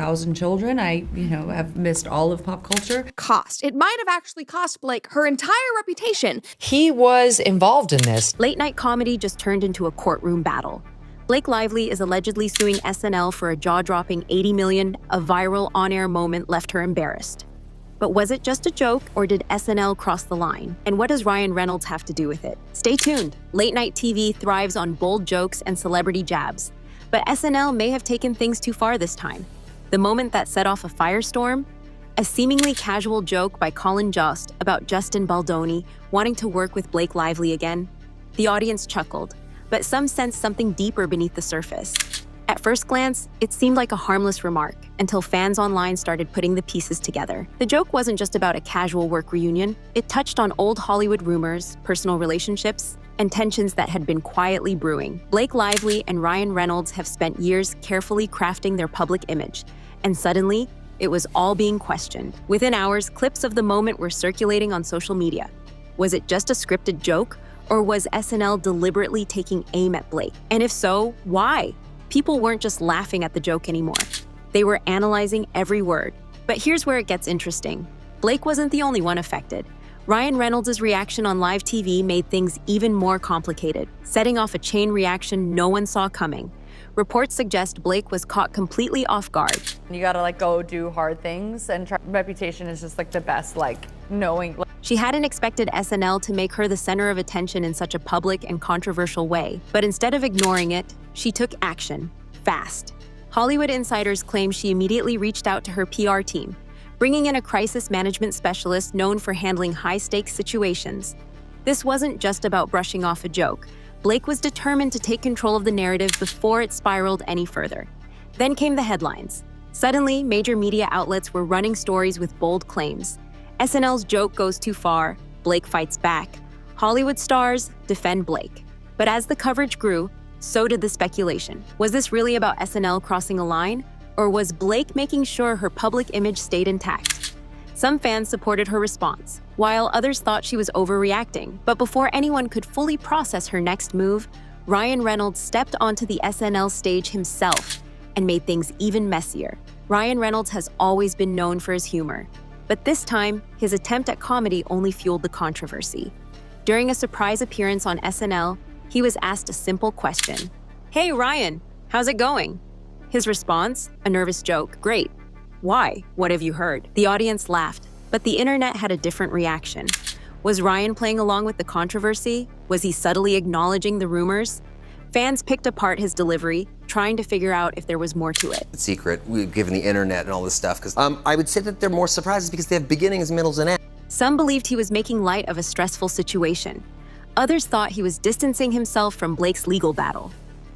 1,000 children. I, have missed all of pop culture. Cost. It might have actually cost Blake her entire reputation. He was involved in this. Late-night comedy just turned into a courtroom battle. Blake Lively is allegedly suing SNL for a jaw-dropping $80 million. A viral on-air moment left her embarrassed. But was it just a joke, or did SNL cross the line? And what does Ryan Reynolds have to do with it? Stay tuned. Late-night TV thrives on bold jokes and celebrity jabs. But SNL may have taken things too far this time. The moment that set off a firestorm? A seemingly casual joke by Colin Jost about Justin Baldoni wanting to work with Blake Lively again. The audience chuckled, but some sensed something deeper beneath the surface. At first glance, it seemed like a harmless remark until fans online started putting the pieces together. The joke wasn't just about a casual work reunion. It touched on old Hollywood rumors, personal relationships, and tensions that had been quietly brewing. Blake Lively and Ryan Reynolds have spent years carefully crafting their public image, and suddenly, it was all being questioned. Within hours, clips of the moment were circulating on social media. Was it just a scripted joke, or was SNL deliberately taking aim at Blake? And if so, why? People weren't just laughing at the joke anymore. They were analyzing every word. But here's where it gets interesting. Blake wasn't the only one affected. Ryan Reynolds' reaction on live TV made things even more complicated, setting off a chain reaction no one saw coming. Reports suggest Blake was caught completely off guard. You gotta go do hard things, and reputation is just the best, knowing. She hadn't expected SNL to make her the center of attention in such a public and controversial way, but instead of ignoring it, she took action, fast. Hollywood insiders claim she immediately reached out to her PR team, bringing in a crisis management specialist known for handling high-stakes situations. This wasn't just about brushing off a joke. Blake was determined to take control of the narrative before it spiraled any further. Then came the headlines. Suddenly, major media outlets were running stories with bold claims. SNL's joke goes too far, Blake fights back. Hollywood stars defend Blake. But as the coverage grew, so did the speculation. Was this really about SNL crossing a line? Or was Blake making sure her public image stayed intact? Some fans supported her response, while others thought she was overreacting. But before anyone could fully process her next move, Ryan Reynolds stepped onto the SNL stage himself and made things even messier. Ryan Reynolds has always been known for his humor, but this time, his attempt at comedy only fueled the controversy. During a surprise appearance on SNL, he was asked a simple question. "Hey, Ryan, how's it going?" His response, a nervous joke, "Great. Why? What have you heard?" The audience laughed, but the internet had a different reaction. Was Ryan playing along with the controversy? Was he subtly acknowledging the rumors? Fans picked apart his delivery, trying to figure out if there was more to it. Secret, given the internet and all this stuff, because I would say that they're more surprises because they have beginnings, middles, and ends. Some believed he was making light of a stressful situation. Others thought he was distancing himself from Blake's legal battle.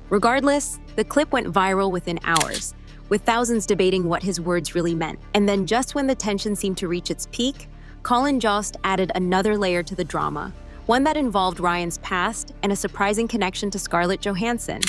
Regardless, the clip went viral within hours, with thousands debating what his words really meant. And then just when the tension seemed to reach its peak, Colin Jost added another layer to the drama, one that involved Ryan's past and a surprising connection to Scarlett Johansson.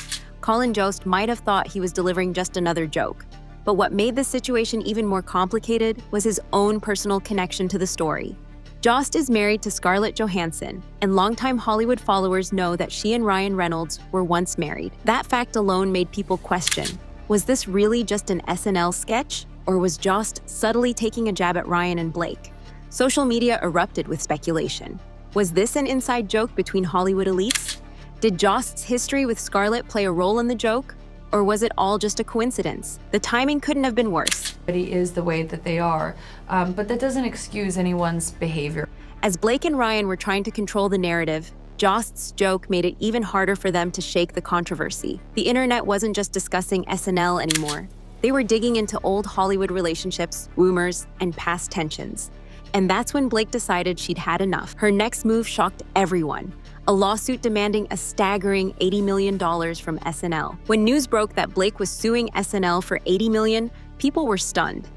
Colin Jost might have thought he was delivering just another joke, but what made this situation even more complicated was his own personal connection to the story. Jost is married to Scarlett Johansson, and longtime Hollywood followers know that she and Ryan Reynolds were once married. That fact alone made people question, was this really just an SNL sketch, or was Jost subtly taking a jab at Ryan and Blake? Social media erupted with speculation. Was this an inside joke between Hollywood elites? Did Jost's history with Scarlett play a role in the joke? Or was it all just a coincidence? The timing couldn't have been worse. Everybody is the way that they are, but that doesn't excuse anyone's behavior. As Blake and Ryan were trying to control the narrative, Jost's joke made it even harder for them to shake the controversy. The internet wasn't just discussing SNL anymore. They were digging into old Hollywood relationships, rumors, and past tensions. And that's when Blake decided she'd had enough. Her next move shocked everyone. A lawsuit demanding a staggering $80 million from SNL. When news broke that Blake was suing SNL for $80 million, people were stunned.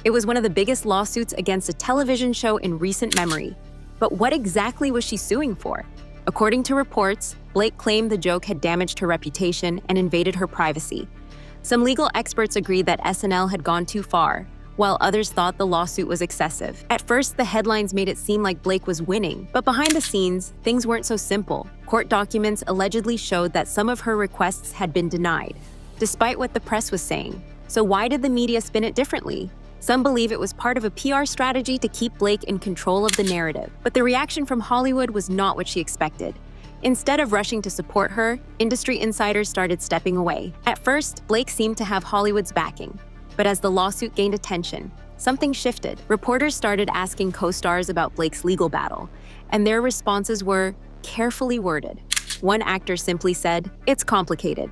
It was one of the biggest lawsuits against a television show in recent memory. But what exactly was she suing for? According to reports, Blake claimed the joke had damaged her reputation and invaded her privacy. Some legal experts agreed that SNL had gone too far, while others thought the lawsuit was excessive. At first, the headlines made it seem like Blake was winning, but behind the scenes, things weren't so simple. Court documents allegedly showed that some of her requests had been denied, despite what the press was saying. So why did the media spin it differently? Some believe it was part of a PR strategy to keep Blake in control of the narrative. But the reaction from Hollywood was not what she expected. Instead of rushing to support her, industry insiders started stepping away. At first, Blake seemed to have Hollywood's backing. But as the lawsuit gained attention, something shifted. Reporters started asking co-stars about Blake's legal battle, and their responses were carefully worded. One actor simply said, "It's complicated."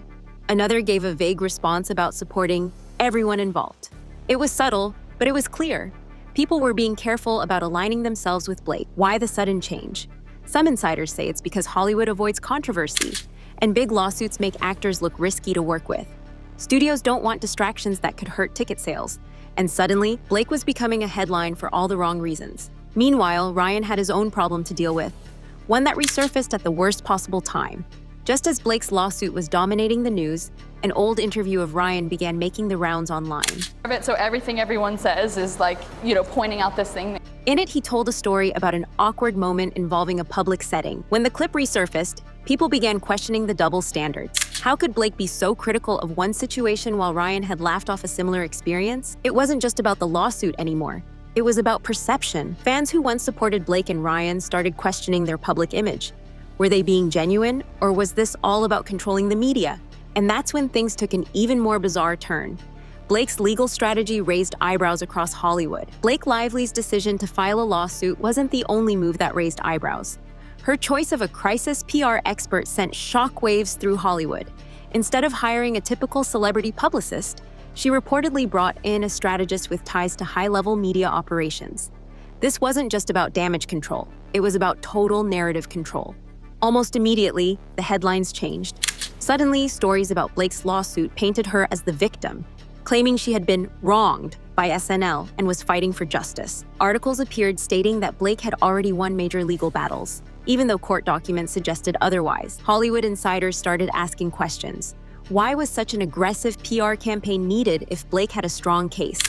Another gave a vague response about supporting everyone involved. It was subtle, but it was clear. People were being careful about aligning themselves with Blake. Why the sudden change? Some insiders say it's because Hollywood avoids controversy, and big lawsuits make actors look risky to work with. Studios don't want distractions that could hurt ticket sales, and suddenly, Blake was becoming a headline for all the wrong reasons. Meanwhile, Ryan had his own problem to deal with, one that resurfaced at the worst possible time. Just as Blake's lawsuit was dominating the news, an old interview of Ryan began making the rounds online. So everything everyone says is like, pointing out this thing. In it, he told a story about an awkward moment involving a public setting. When the clip resurfaced, people began questioning the double standards. How could Blake be so critical of one situation while Ryan had laughed off a similar experience? It wasn't just about the lawsuit anymore. It was about perception. Fans who once supported Blake and Ryan started questioning their public image. Were they being genuine, or was this all about controlling the media? And that's when things took an even more bizarre turn. Blake's legal strategy raised eyebrows across Hollywood. Blake Lively's decision to file a lawsuit wasn't the only move that raised eyebrows. Her choice of a crisis PR expert sent shockwaves through Hollywood. Instead of hiring a typical celebrity publicist, she reportedly brought in a strategist with ties to high-level media operations. This wasn't just about damage control. It was about total narrative control. Almost immediately, the headlines changed. Suddenly, stories about Blake's lawsuit painted her as the victim, claiming she had been wronged by SNL and was fighting for justice. Articles appeared stating that Blake had already won major legal battles, even though court documents suggested otherwise. Hollywood insiders started asking questions. Why was such an aggressive PR campaign needed if Blake had a strong case?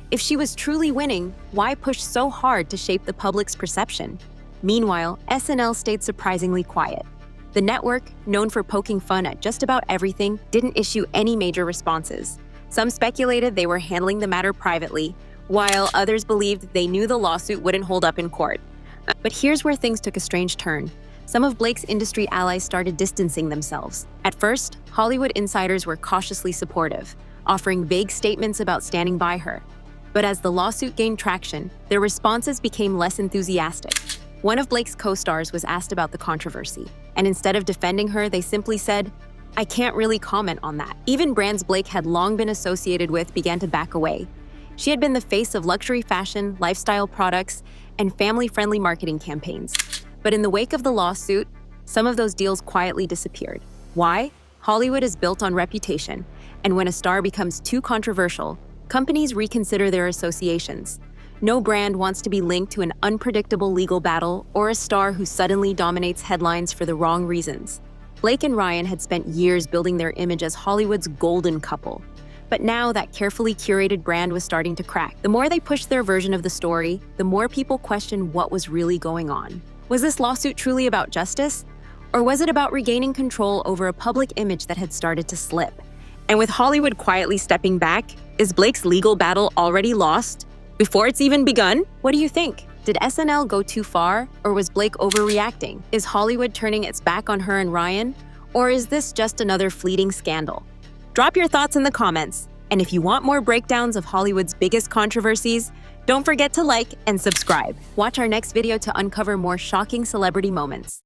If she was truly winning, why push so hard to shape the public's perception? Meanwhile, SNL stayed surprisingly quiet. The network, known for poking fun at just about everything, didn't issue any major responses. Some speculated they were handling the matter privately, while others believed they knew the lawsuit wouldn't hold up in court. But here's where things took a strange turn. Some of Blake's industry allies started distancing themselves. At first, Hollywood insiders were cautiously supportive, offering vague statements about standing by her. But as the lawsuit gained traction, their responses became less enthusiastic. One of Blake's co-stars was asked about the controversy, and instead of defending her, they simply said, "I can't really comment on that." Even brands Blake had long been associated with began to back away. She had been the face of luxury fashion, lifestyle products, and family-friendly marketing campaigns. But in the wake of the lawsuit, some of those deals quietly disappeared. Why? Hollywood is built on reputation, and when a star becomes too controversial, companies reconsider their associations. No brand wants to be linked to an unpredictable legal battle or a star who suddenly dominates headlines for the wrong reasons. Blake and Ryan had spent years building their image as Hollywood's golden couple. But now that carefully curated brand was starting to crack. The more they pushed their version of the story, the more people questioned what was really going on. Was this lawsuit truly about justice? Or was it about regaining control over a public image that had started to slip? And with Hollywood quietly stepping back, is Blake's legal battle already lost? Before it's even begun? What do you think? Did SNL go too far, or was Blake overreacting? Is Hollywood turning its back on her and Ryan? Or is this just another fleeting scandal? Drop your thoughts in the comments. And if you want more breakdowns of Hollywood's biggest controversies, don't forget to like and subscribe. Watch our next video to uncover more shocking celebrity moments.